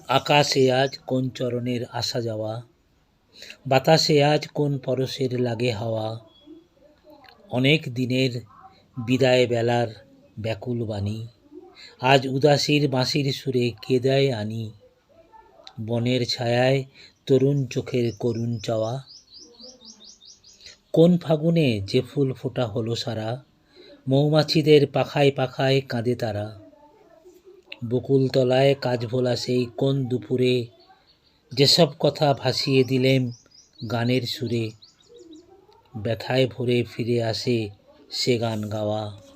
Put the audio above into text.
আকাশে আজ কোন চরণের আসা যাওয়া, বাতাসে আজ কোন পরশের লাগে হাওয়া। অনেক দিনের বিদায় বেলার ব্যাকুল বাণী, আজ উদাসীর বাঁশির সুরে কে দেয় আনি। বনের ছায়ায় তরুণ চোখের করুণ চাওয়া, কোন ফাগুনে যে ফুল ফোটা হলো সারা, মৌমাছিদের পাখায় পাখায় কাঁদে তারা। বকুলতলায় কাশভোলা সেই কোন দুপুরে, যেসব কথা ভাসিয়ে দিলেম গানের সুরে, ব্যথায় ভরে ফিরে আসে সে গান গাওয়া।